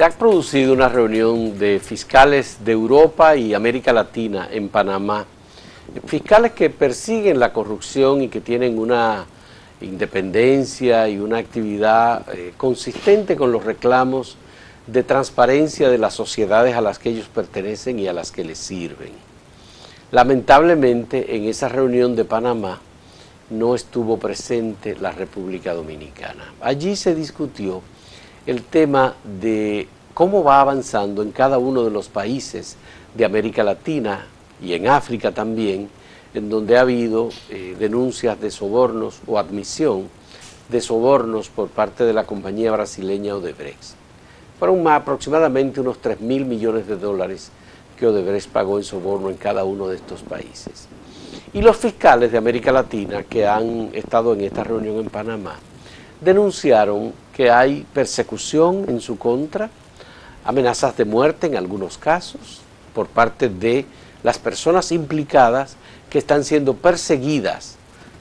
Se ha producido una reunión de fiscales de Europa y América Latina en Panamá. Fiscales que persiguen la corrupción y que tienen una independencia y una actividad consistente con los reclamos de transparencia de las sociedades a las que ellos pertenecen y a las que les sirven. Lamentablemente, en esa reunión de Panamá no estuvo presente la República Dominicana. Allí se discutió el tema de cómo va avanzando en cada uno de los países de América Latina y en África también, en donde ha habido denuncias de sobornos o admisión de sobornos por parte de la compañía brasileña Odebrecht. Fueron aproximadamente unos 3.000 millones de dólares que Odebrecht pagó en soborno en cada uno de estos países. Y los fiscales de América Latina que han estado en esta reunión en Panamá denunciaron que hay persecución en su contra, amenazas de muerte en algunos casos por parte de las personas implicadas que están siendo perseguidas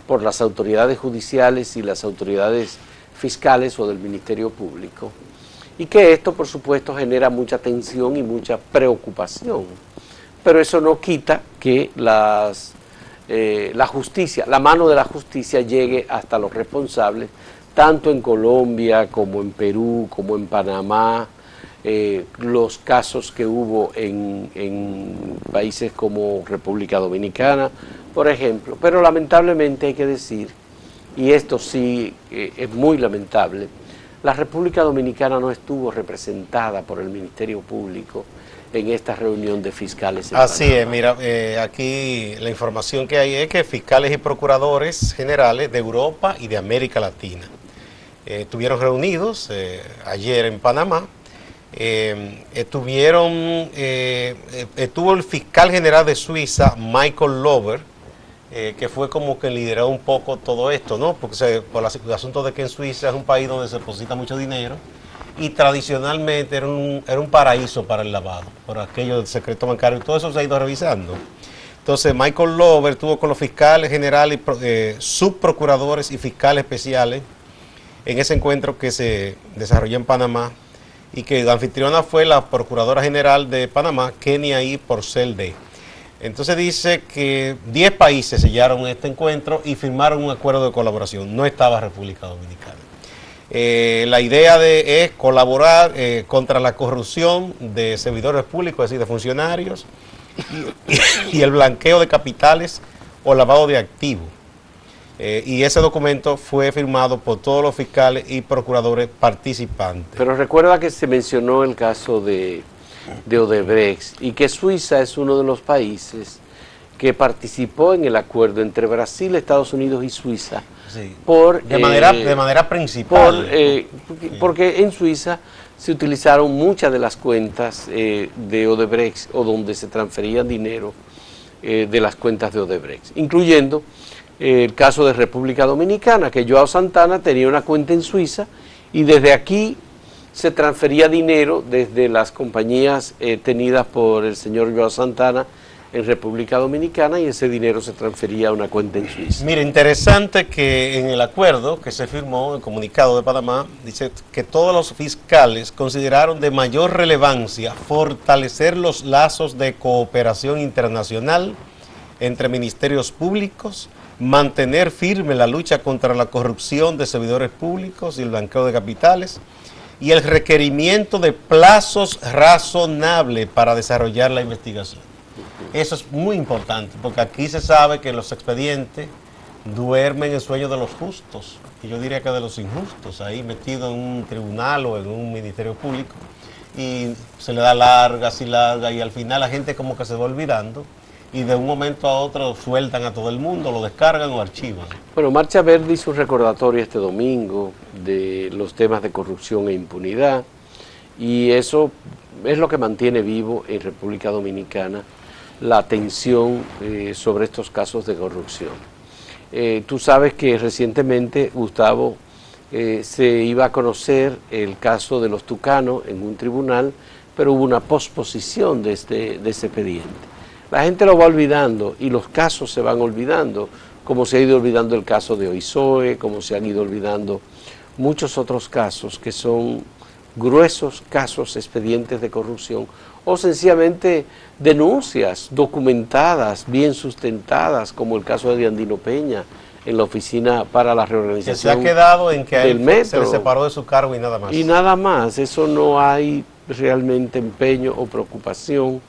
por las autoridades judiciales y las autoridades fiscales o del Ministerio Público, y que esto, por supuesto, genera mucha tensión y mucha preocupación. Pero eso no quita que la justicia, la mano de la justicia llegue hasta los responsables, tanto en Colombia como en Perú, como en Panamá, los casos que hubo en países como República Dominicana, por ejemplo. Pero lamentablemente hay que decir, y esto sí es muy lamentable, la República Dominicana no estuvo representada por el Ministerio Público en esta reunión de fiscales. Así es, mira, aquí la información que hay es que fiscales y procuradores generales de Europa y de América Latina estuvieron reunidos ayer en Panamá. Estuvo el fiscal general de Suiza, Michael Lober, que fue como que lideró un poco todo esto, ¿no? Porque por el asunto de que en Suiza es un país donde se deposita mucho dinero y tradicionalmente era un paraíso para el lavado, por aquello del secreto bancario, y todo eso se ha ido revisando. Entonces Michael Lober estuvo con los fiscales generales, subprocuradores y fiscales especiales en ese encuentro que se desarrolló en Panamá, y que la anfitriona fue la Procuradora General de Panamá, Kenia I. Porcel de. Entonces dice que 10 países sellaron este encuentro y firmaron un acuerdo de colaboración. No estaba República Dominicana. La idea es colaborar contra la corrupción de servidores públicos, es decir, de funcionarios, y el blanqueo de capitales o lavado de activos. Y ese documento fue firmado por todos los fiscales y procuradores participantes. Pero recuerda que se mencionó el caso de Odebrecht y que Suiza es uno de los países que participó en el acuerdo entre Brasil, Estados Unidos y Suiza. Sí, de manera principal. Porque en Suiza se utilizaron muchas de las cuentas de Odebrecht, o donde se transfería dinero de las cuentas de Odebrecht, incluyendo el caso de República Dominicana, que Joao Santana tenía una cuenta en Suiza y desde aquí se transfería dinero desde las compañías tenidas por el señor Joao Santana en República Dominicana, y ese dinero se transfería a una cuenta en Suiza. Mira, interesante que en el acuerdo que se firmó, el comunicado de Panamá, dice que todos los fiscales consideraron de mayor relevancia fortalecer los lazos de cooperación internacional entre ministerios públicos, mantener firme la lucha contra la corrupción de servidores públicos y el blanqueo de capitales, y el requerimiento de plazos razonables para desarrollar la investigación. Eso es muy importante, porque aquí se sabe que los expedientes duermen el sueño de los justos, y yo diría que de los injustos, ahí metido en un tribunal o en un ministerio público, y se le da largas y largas, y al final la gente como que se va olvidando, y de un momento a otro sueltan a todo el mundo, lo descargan o archivan. Bueno, Marcha Verde hizo un recordatorio este domingo de los temas de corrupción e impunidad, y eso es lo que mantiene vivo en República Dominicana la atención sobre estos casos de corrupción. Tú sabes que recientemente, Gustavo, se iba a conocer el caso de los Tucanos en un tribunal, pero hubo una posposición de ese expediente. La gente lo va olvidando y los casos se van olvidando, como se ha ido olvidando el caso de Oizoe, como se han ido olvidando muchos otros casos que son gruesos casos, expedientes de corrupción, o sencillamente denuncias documentadas, bien sustentadas, como el caso de Diandino Peña, en la Oficina para la Que se ha Reorganización quedado en que a del él se metro. le separó de su cargo y nada más. Y nada más, eso no hay realmente empeño o preocupación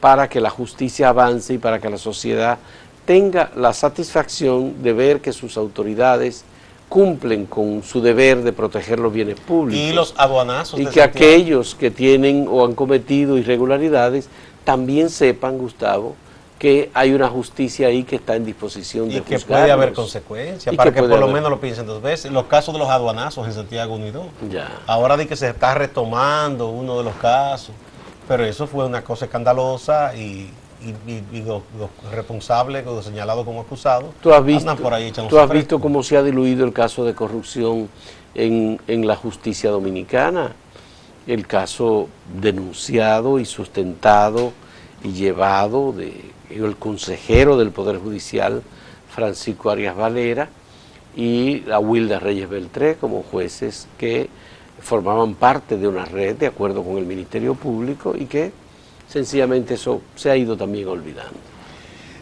para que la justicia avance y para que la sociedad tenga la satisfacción de ver que sus autoridades cumplen con su deber de proteger los bienes públicos. Y los aduanazos Y de que Santiago. aquellos que tienen o han cometido irregularidades también sepan, Gustavo, que hay una justicia ahí que está en disposición de Y que juzgarlos. puede haber consecuencias, Y para que que por puede lo haber. menos lo piensen dos veces. Los casos de los aduanazos en Santiago Unido. Ya. Ahora di que se está retomando uno de los casos, pero eso fue una cosa escandalosa y los responsables, los señalados como acusados, Tú has visto, andan por ahí echándose tú has fresco. visto cómo se ha diluido el caso de corrupción en la justicia dominicana, el caso denunciado y sustentado y llevado de el consejero del Poder Judicial, Francisco Arias Valera, y la Wilda Reyes Beltré como jueces que formaban parte de una red de acuerdo con el Ministerio Público y que sencillamente eso se ha ido también olvidando.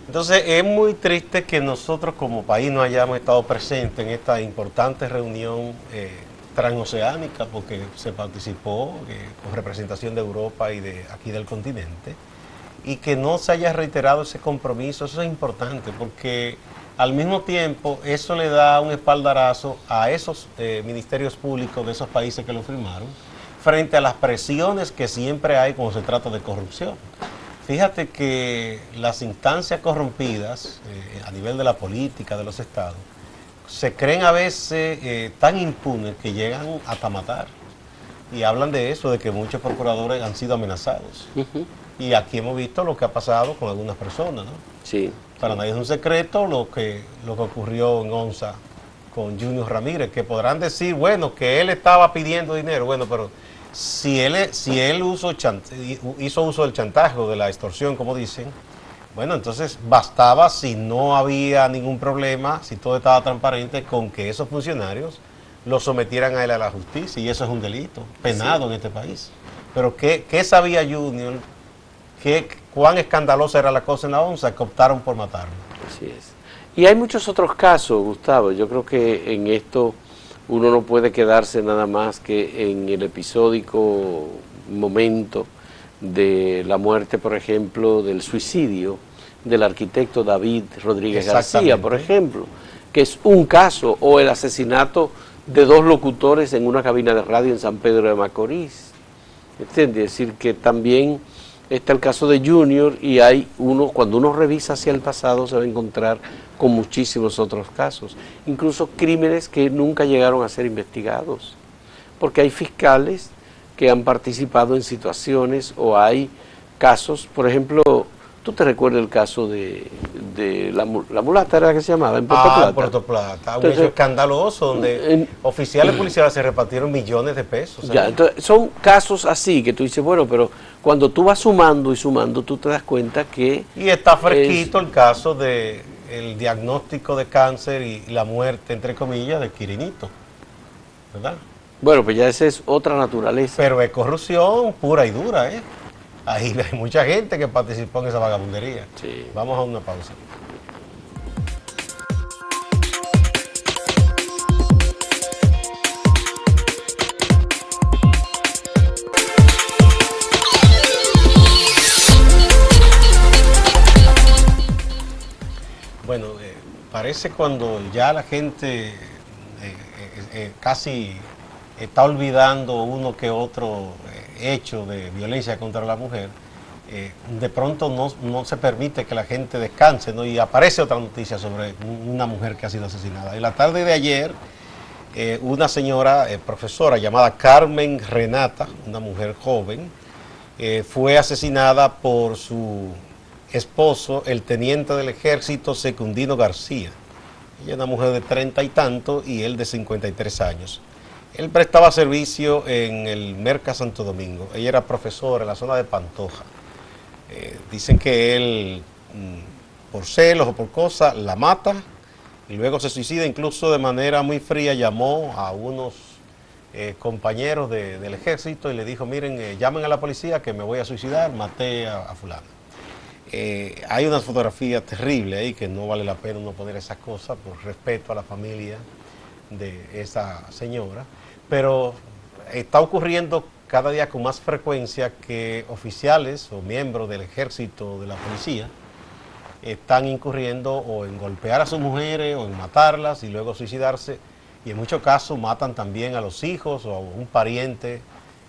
Entonces es muy triste que nosotros como país no hayamos estado presentes en esta importante reunión transoceánica, porque se participó con representación de Europa y de aquí del continente, y que no se haya reiterado ese compromiso. Eso es importante, porque al mismo tiempo eso le da un espaldarazo a esos ministerios públicos de esos países que lo firmaron, frente a las presiones que siempre hay cuando se trata de corrupción. Fíjate que las instancias corrompidas a nivel de la política de los estados se creen a veces tan impunes que llegan hasta matar. Y hablan de eso, de que muchos procuradores han sido amenazados. Y aquí hemos visto lo que ha pasado con algunas personas, ¿no? Sí. Para nadie es un secreto lo que ocurrió en Onza con Junior Ramírez, que podrán decir, bueno, que él estaba pidiendo dinero, bueno, pero si él hizo uso del chantaje o de la extorsión, como dicen, bueno, entonces bastaba, si no había ningún problema, si todo estaba transparente, con que esos funcionarios lo sometieran a él a la justicia, y eso es un delito penado en este país. Pero ¿qué sabía Junior? ¿Cuán escandalosa era la cosa en la Onza que optaron por matarlo? Así es. Y hay muchos otros casos, Gustavo. Yo creo que en esto uno no puede quedarse nada más que en el episódico momento de la muerte, por ejemplo, del suicidio del arquitecto David Rodríguez García, por ejemplo, que es un caso, o el asesinato de 2 locutores en una cabina de radio en San Pedro de Macorís. ¿Entiendes? Es decir, que también está el caso de Junior, y hay cuando uno revisa hacia el pasado se va a encontrar con muchísimos otros casos, incluso crímenes que nunca llegaron a ser investigados, porque hay fiscales que han participado en situaciones, o hay casos, por ejemplo, ¿tú te recuerdas el caso de la mulata, era que se llamaba, en Puerto Plata? Puerto Plata, un Entonces, hecho escandaloso donde oficiales policiales se repartieron millones de pesos. Ya, entonces son casos así que tú dices, bueno, pero cuando tú vas sumando y sumando, tú te das cuenta que... Y está fresquito el caso de el diagnóstico de cáncer y la muerte, entre comillas, de Quirinito, ¿verdad? Bueno, pues ya esa es otra naturaleza. Pero es corrupción pura y dura, ¿eh? Ahí hay mucha gente que participó en esa vagabundería. Sí. Vamos a una pausa. Bueno, parece cuando ya la gente casi está olvidando uno que otro hecho de violencia contra la mujer, de pronto no se permite que la gente descanse, ¿no? Y aparece otra noticia sobre una mujer que ha sido asesinada. En la tarde de ayer, una señora profesora llamada Carmen Renata, una mujer joven, fue asesinada por su esposo, el teniente del ejército Secundino García. Ella es una mujer de 30 y tanto y él de 53 años. Él prestaba servicio en el Merca Santo Domingo. Ella era profesora en la zona de Pantoja. Dicen que él, por celos o por cosas, la mata y luego se suicida. Incluso de manera muy fría llamó a unos compañeros del ejército y le dijo, miren, llamen a la policía que me voy a suicidar, maté a fulano. Hay una fotografía terrible ahí que no vale la pena uno poner esas cosas por respeto a la familia de esa señora, pero está ocurriendo cada día con más frecuencia que oficiales o miembros del ejército o de la policía están incurriendo o en golpear a sus mujeres o en matarlas y luego suicidarse, y en muchos casos matan también a los hijos o a un pariente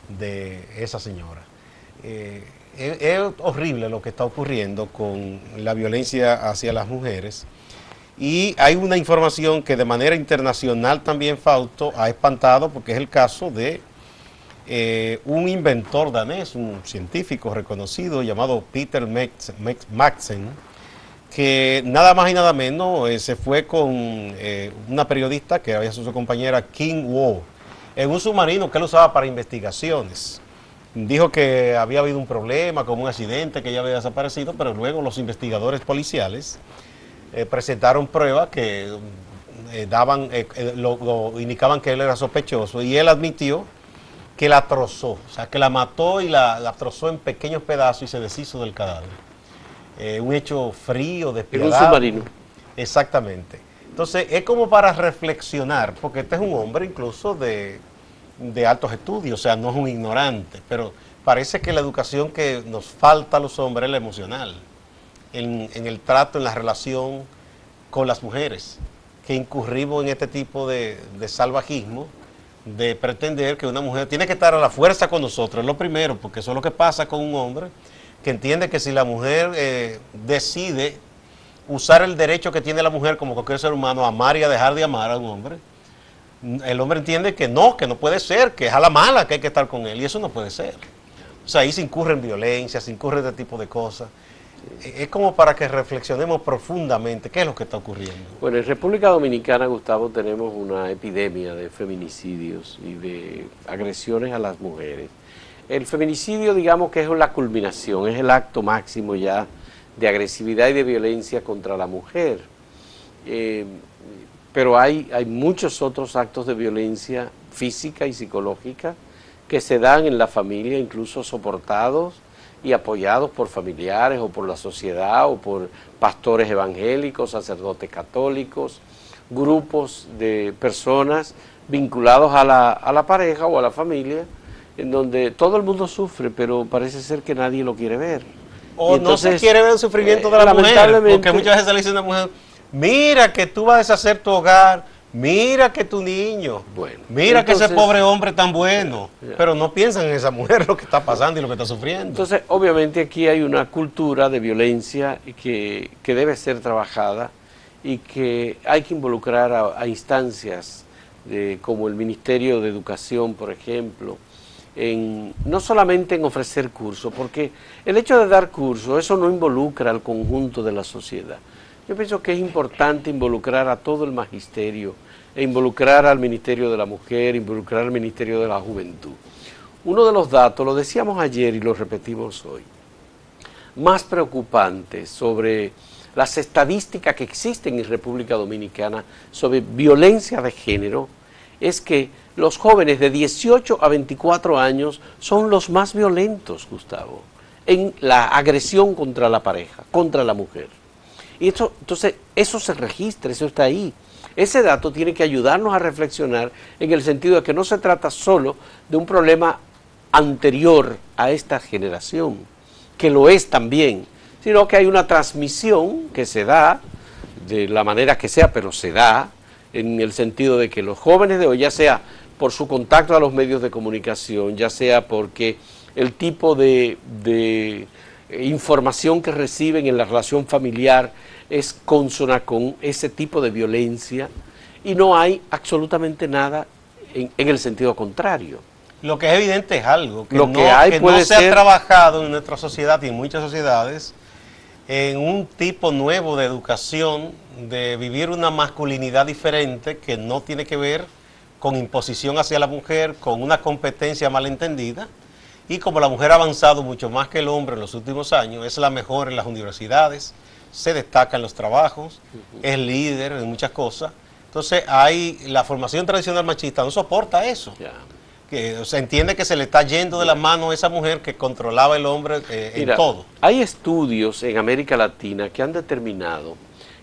de esa señora. Es horrible lo que está ocurriendo con la violencia hacia las mujeres, y hay una información que de manera internacional también, Fausto, ha espantado, porque es el caso de un inventor danés, un científico reconocido llamado Peter Madsen, que nada más y nada menos se fue con una periodista que había sido su compañera Kim Woo en un submarino que él usaba para investigaciones. Dijo que había habido un problema, como un accidente, que ella había desaparecido, pero luego los investigadores policiales presentaron pruebas que lo indicaban que él era sospechoso, y él admitió que la trozó, o sea, que la mató y la trozó en pequeños pedazos y se deshizo del cadáver. Un hecho frío, despiadado. En un submarino. Exactamente. Entonces, es como para reflexionar, porque este es un hombre incluso de altos estudios, o sea, no es un ignorante, pero parece que la educación que nos falta a los hombres es la emocional, en el trato, en la relación con las mujeres, que incurrimos en este tipo de salvajismo, de pretender que una mujer tiene que estar a la fuerza con nosotros, es lo primero, porque eso es lo que pasa con un hombre, que entiende que si la mujer decide usar el derecho que tiene la mujer como cualquier ser humano a amar y a dejar de amar a un hombre, el hombre entiende que no puede ser, que es a la mala que hay que estar con él, y eso no puede ser. O sea, ahí se incurre en violencia, se incurre en este tipo de cosas. Es como para que reflexionemos profundamente qué es lo que está ocurriendo. Bueno, en República Dominicana, Gustavo, tenemos una epidemia de feminicidios y de agresiones a las mujeres. El feminicidio, digamos que es la culminación, es el acto máximo ya de agresividad y de violencia contra la mujer. Pero hay muchos otros actos de violencia física y psicológica que se dan en la familia, incluso soportados y apoyados por familiares o por la sociedad o por pastores evangélicos, sacerdotes católicos, grupos de personas vinculados a la pareja o a la familia, en donde todo el mundo sufre, pero parece ser que nadie lo quiere ver. O entonces, no se quiere ver el sufrimiento de la mujer, porque muchas veces le dice a una mujer, mira que tú vas a deshacer tu hogar, mira que tu niño, mira entonces, que ese pobre hombre tan bueno, pero no piensan en esa mujer, lo que está pasando y lo que está sufriendo. Entonces, obviamente aquí hay una cultura de violencia que debe ser trabajada y que hay que involucrar a instancias como el Ministerio de Educación, por ejemplo, no solamente en ofrecer cursos, porque el hecho de dar cursos, eso no involucra al conjunto de la sociedad. Yo pienso que es importante involucrar a todo el magisterio, e involucrar al Ministerio de la Mujer, involucrar al Ministerio de la Juventud. Uno de los datos, lo decíamos ayer y lo repetimos hoy, más preocupante sobre las estadísticas que existen en República Dominicana sobre violencia de género, es que los jóvenes de 18 a 24 años son los más violentos, Gustavo, en la agresión contra la pareja, contra la mujer. Y entonces, eso se registra, eso está ahí. Ese dato tiene que ayudarnos a reflexionar en el sentido de que no se trata solo de un problema anterior a esta generación, que lo es también, sino que hay una transmisión que se da, de la manera que sea, pero se da, en el sentido de que los jóvenes de hoy, ya sea por su contacto a los medios de comunicación, ya sea porque el tipo de información que reciben en la relación familiar es consona con ese tipo de violencia, y no hay absolutamente nada en el sentido contrario. Lo que es evidente es algo que no se ha trabajado en nuestra sociedad y en muchas sociedades en un tipo nuevo de educación, de vivir una masculinidad diferente que no tiene que ver con imposición hacia la mujer, con una competencia malentendida. Y como la mujer ha avanzado mucho más que el hombre en los últimos años, es la mejor en las universidades, se destaca en los trabajos, es líder en muchas cosas. Entonces, la formación tradicional machista no soporta eso. que o sea, entiende que se le está yendo de la mano a esa mujer que controlaba el hombre Mira, en todo. hay estudios en América Latina que han determinado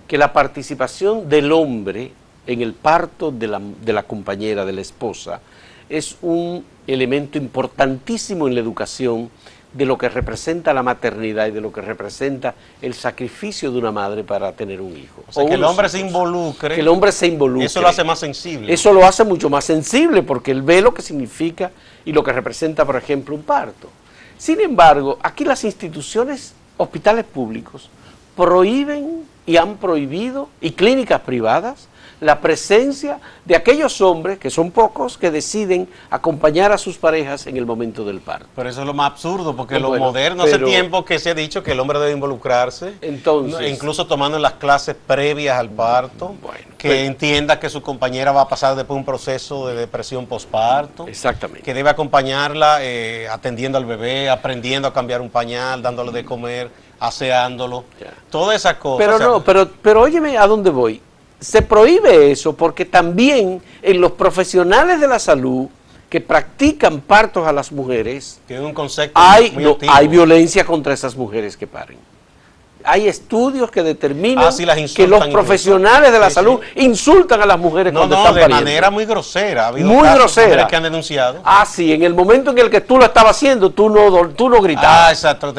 que la participación del hombre en el parto de la compañera, de la esposa, es un elemento importantísimo en la educación de lo que representa la maternidad y de lo que representa el sacrificio de una madre para tener un hijo. O sea, que el hombre se involucre. Que el hombre se involucre. Eso lo hace más sensible. Eso lo hace mucho más sensible porque él ve lo que significa y lo que representa, por ejemplo, un parto. Sin embargo, aquí las instituciones, hospitales públicos, prohíben y han prohibido, y clínicas privadas, la presencia de aquellos hombres, que son pocos, que deciden acompañar a sus parejas en el momento del parto. Pero eso es lo más absurdo, porque Bueno, lo moderno, hace tiempo que se ha dicho que el hombre debe involucrarse, entonces, incluso tomando las clases previas al parto, que entienda que su compañera va a pasar después un proceso de depresión postparto. Exactamente. Que debe acompañarla atendiendo al bebé, aprendiendo a cambiar un pañal, dándole de comer, aseándolo, todas esas cosas. Pero no, pero óyeme a dónde voy. Se prohíbe eso porque también en los profesionales de la salud que practican partos a las mujeres, tiene un concepto hay violencia contra esas mujeres que paren. Hay estudios que determinan que los profesionales de la salud insultan a las mujeres cuando están pariendo. De manera muy grosera. Ha habido muy grosera. Que han denunciado. Ah, sí, en el momento en el que tú lo estabas haciendo, tú no gritabas. Ah, exacto.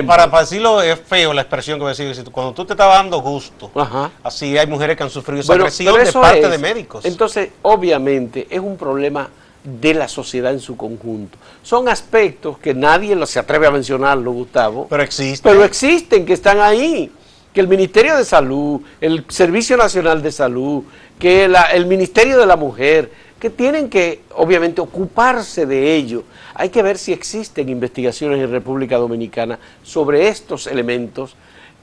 Para decirlo es feo la expresión que voy a decir. Cuando tú te estabas dando gusto, así hay mujeres que han sufrido esa agresión de parte de médicos. Entonces, obviamente, es un problema de la sociedad en su conjunto. Son aspectos que nadie se atreve a mencionarlo, Gustavo. Pero existen. Pero existen, que están ahí. Que el Ministerio de Salud, el Servicio Nacional de Salud, que el Ministerio de la Mujer, que tienen que, obviamente, ocuparse de ello. Hay que ver si existen investigaciones en República Dominicana sobre estos elementos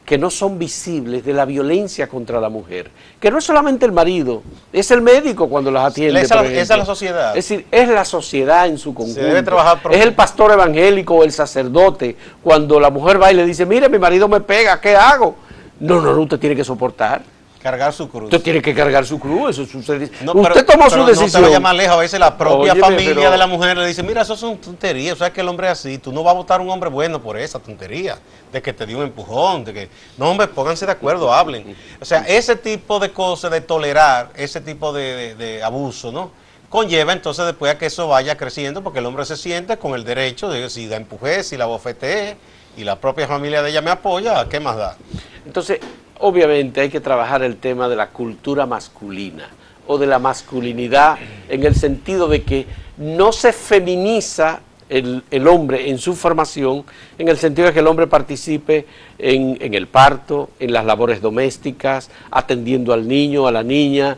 que no son visibles de la violencia contra la mujer, que no es solamente el marido, es el médico cuando las atiende. Esa es la sociedad. Es decir, es la sociedad en su conjunto. Se debe trabajar es el pastor evangélico o el sacerdote, cuando la mujer va y le dice, mire, mi marido me pega, ¿qué hago? No, usted tiene que soportar. Cargar su cruz. Usted tiene que cargar su cruz, eso sucede. No, usted tomó su decisión. No te vaya más lejos, a veces la propia familia de la mujer le dice, mira, eso son tonterías, o sea que el hombre es así, tú no vas a votar a un hombre bueno por esa tontería, de que te dio un empujón, de que, no hombre, pónganse de acuerdo, hablen. O sea, ese tipo de cosas, de tolerar ese tipo de abuso, ¿no? Conlleva entonces después a que eso vaya creciendo, porque el hombre se siente con el derecho de si la empujé, si la bofeteé, y la propia familia de ella me apoya, ¿qué más da? Entonces, obviamente hay que trabajar el tema de la cultura masculina o de la masculinidad en el sentido de que no se feminiza el hombre en su formación, en el sentido de que el hombre participe en el parto, en las labores domésticas, atendiendo al niño, a la niña,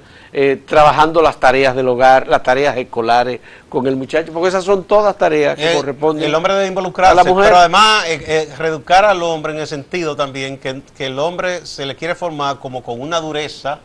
trabajando las tareas del hogar, las tareas escolares con el muchacho, porque esas son todas tareas que corresponden el hombre debe involucrarse, a la mujer. Pero además reeducar al hombre en el sentido también que el hombre se le quiere formar como con una dureza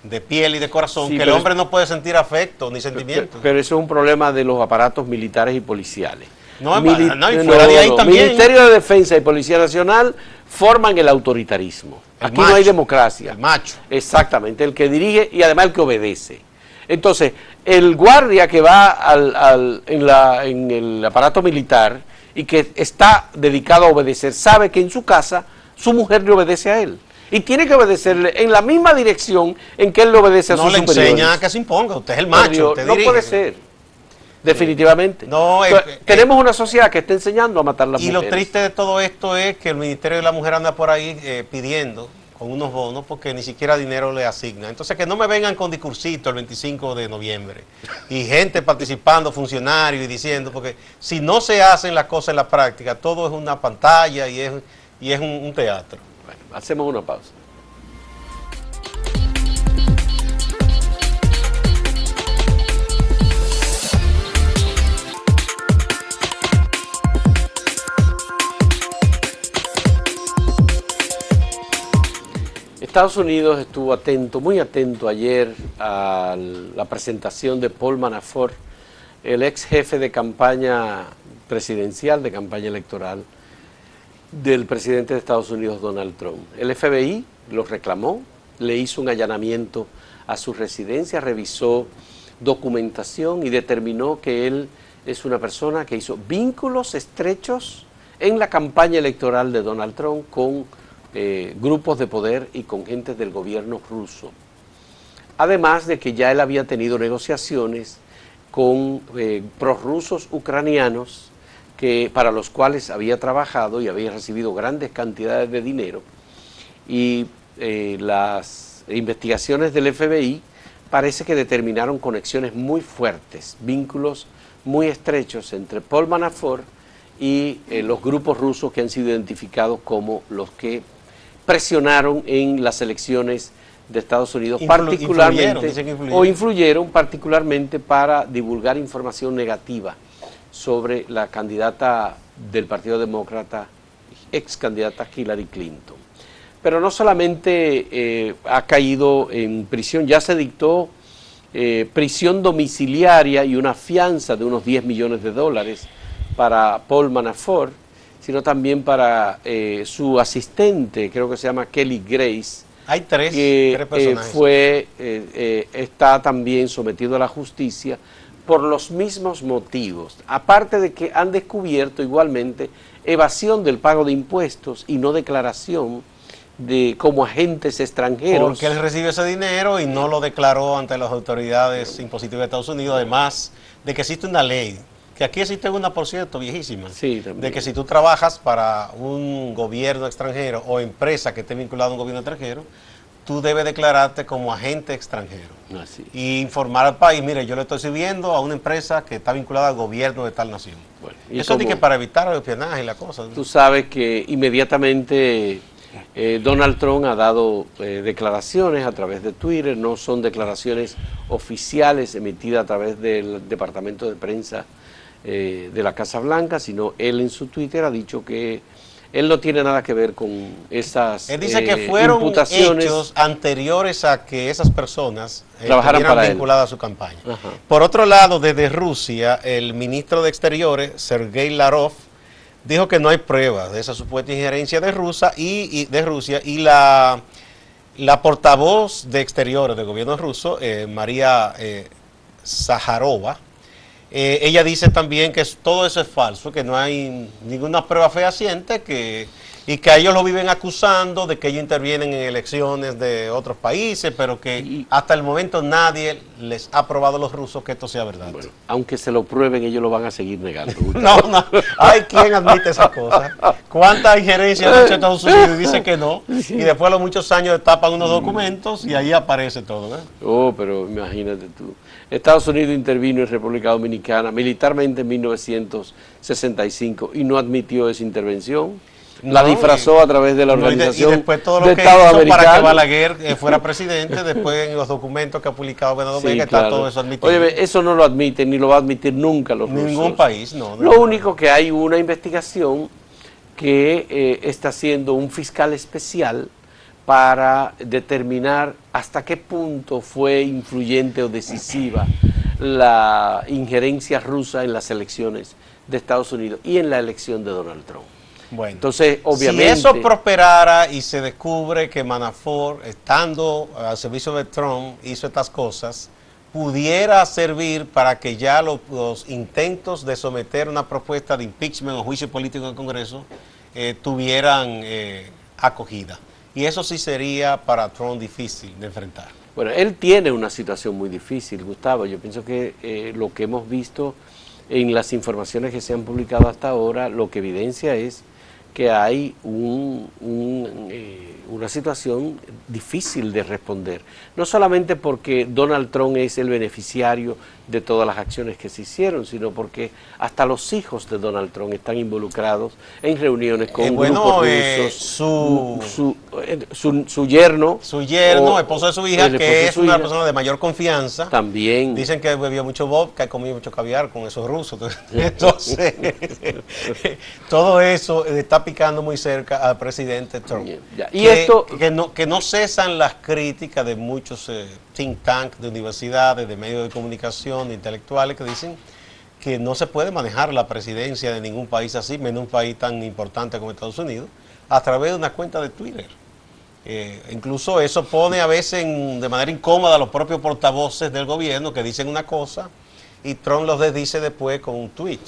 de piel y de corazón, sí, que el hombre no puede sentir afecto ni sentimientos. Pero eso es un problema de los aparatos militares y policiales. Y fuera de ahí también. Ministerio de Defensa y Policía Nacional forman el autoritarismo. Aquí no hay democracia. El macho. Exactamente, el que dirige y además el que obedece. Entonces, el guardia que va en el aparato militar y que está dedicado a obedecer, sabe que en su casa su mujer le obedece a él. Y tiene que obedecerle en la misma dirección en que él le obedece a sus superiores. No le enseña a que se imponga, usted es el macho, usted no puede ser, definitivamente. No, tenemos una sociedad que está enseñando a matar a las mujeres. Y lo triste de todo esto es que el Ministerio de la Mujer anda por ahí pidiendo con unos bonos porque ni siquiera dinero le asigna. Entonces que no me vengan con discursito el 25 de noviembre y gente participando, funcionarios y diciendo, porque si no se hacen las cosas en la práctica, todo es una pantalla y es un teatro. Bueno, hacemos una pausa. Estados Unidos estuvo atento, muy atento ayer a la presentación de Paul Manafort, el ex jefe de campaña presidencial, de campaña electoral del presidente de Estados Unidos, Donald Trump. El FBI lo reclamó, le hizo un allanamiento a su residencia, revisó documentación y determinó que él es una persona que hizo vínculos estrechos en la campaña electoral de Donald Trump con grupos de poder y con gente del gobierno ruso. Además de que ya él había tenido negociaciones con prorrusos ucranianos para los cuales había trabajado y había recibido grandes cantidades de dinero, y las investigaciones del FBI parece que determinaron conexiones muy fuertes, vínculos muy estrechos entre Paul Manafort y los grupos rusos que han sido identificados como los que presionaron en las elecciones de Estados Unidos, influyeron particularmente para divulgar información negativa sobre la candidata del Partido Demócrata, ex candidata Hillary Clinton. Pero no solamente ha caído en prisión, ya se dictó prisión domiciliaria y una fianza de unos $10 millones para Paul Manafort, sino también para su asistente, creo que se llama Kelly Grace. Hay tres personajes. Está también sometido a la justicia por los mismos motivos, aparte de que han descubierto igualmente evasión del pago de impuestos y no declaración como agentes extranjeros. Porque él recibe ese dinero y no lo declaró ante las autoridades impositivas de Estados Unidos, además de que existe una ley, que aquí existe una, por cierto, viejísima, sí, de que si tú trabajas para un gobierno extranjero o empresa que esté vinculada a un gobierno extranjero, tú debes declararte como agente extranjero. Así. Y informar al país, mire, yo le estoy sirviendo a una empresa que está vinculada al gobierno de tal nación. Bueno, eso es que para evitar el espionaje y la cosa. Tú sabes que inmediatamente Donald Trump ha dado declaraciones a través de Twitter, no son declaraciones oficiales emitidas a través del Departamento de Prensa de la Casa Blanca, sino él en su Twitter ha dicho que él no tiene nada que ver con esas él dice que fueron hechos anteriores a que esas personas trabajaran para vinculadas a su campaña. Ajá. Por otro lado, desde Rusia, el ministro de Exteriores, Sergei Lavrov, dijo que no hay pruebas de esa supuesta injerencia de Rusia y la portavoz de Exteriores del gobierno ruso, María Zaharova, ella dice también que todo eso es falso, que no hay ninguna prueba fehaciente, y que a ellos lo viven acusando de que ellos intervienen en elecciones de otros países, pero que hasta el momento nadie les ha probado a los rusos que esto sea verdad. Bueno, aunque se lo prueben, ellos lo van a seguir negando. No, hay quien admite esa cosa. ¿Cuánta injerencia ha hecho Estados Unidos y dice que no? Y después de muchos años tapan unos documentos y ahí aparece todo, ¿eh? Oh, pero imagínate tú. Estados Unidos intervino en República Dominicana militarmente en 1965 y no admitió esa intervención. La disfrazó a través de la Organización y después todo lo de que Estados hizo Americanos. para que Balaguer fuera presidente, después en los documentos que ha publicado Bernardo Vega está todo eso admitido. Oye, eso no lo admiten ni lo va a admitir nunca los rusos. Ningún país, no. Lo único que hay una investigación que está haciendo un fiscal especial para determinar hasta qué punto fue influyente o decisiva la injerencia rusa en las elecciones de Estados Unidos y en la elección de Donald Trump. Bueno, entonces, obviamente, si eso prosperara y se descubre que Manafort, estando al servicio de Trump, hizo estas cosas, pudiera servir para que ya los intentos de someter una propuesta de impeachment o juicio político en el Congreso tuvieran acogida. Y eso sí sería para Trump difícil de enfrentar. Bueno, él tiene una situación muy difícil, Gustavo. Yo pienso que lo que hemos visto en las informaciones que se han publicado hasta ahora, lo que evidencia es que hay una situación difícil de responder. No solamente porque Donald Trump es el beneficiario de todas las acciones que se hicieron, sino porque hasta los hijos de Donald Trump están involucrados en reuniones con grupos rusos. Su yerno. Su yerno, esposo de su hija, que es una persona de mayor confianza. También. Dicen que bebió mucho vodka, que comió mucho caviar con esos rusos. Entonces, todo eso está picando muy cerca al presidente Trump. Y esto que no cesan las críticas de muchos think tanks, de universidades, de medios de comunicación, de intelectuales, que dicen que no se puede manejar la presidencia de ningún país así, menos un país tan importante como Estados Unidos, a través de una cuenta de Twitter. Incluso eso pone a veces de manera incómoda a los propios portavoces del gobierno que dicen una cosa y Trump los desdice después con un tweet.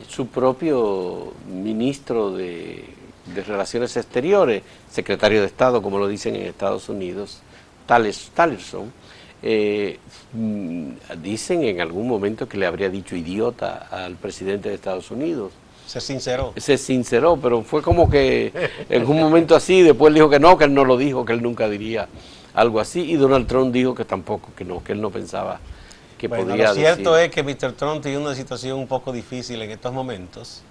Su propio ministro de Relaciones Exteriores, secretario de Estado, como lo dicen en Estados Unidos, Tillerson, dicen en algún momento que le habría dicho idiota al presidente de Estados Unidos. Se sinceró. Se sinceró, pero fue como que en un momento así, después dijo que no, que él no lo dijo, que él nunca diría algo así, y Donald Trump dijo que tampoco, que él no pensaba que podía decir. Lo cierto es que Mr. Trump tiene una situación un poco difícil en estos momentos.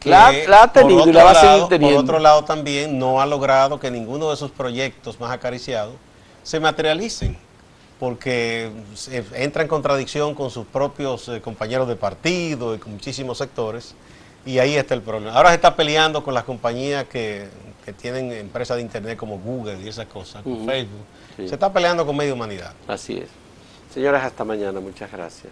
La ha tenido y la va a seguir teniendo. Por otro lado también no ha logrado que ninguno de sus proyectos más acariciados se materialicen, porque entra en contradicción con sus propios compañeros de partido y con muchísimos sectores, y ahí está el problema. Ahora se está peleando con las compañías que tienen empresas de internet como Google y esas cosas, con Facebook. Sí. Se está peleando con media humanidad. Así es. Señoras, hasta mañana. Muchas gracias.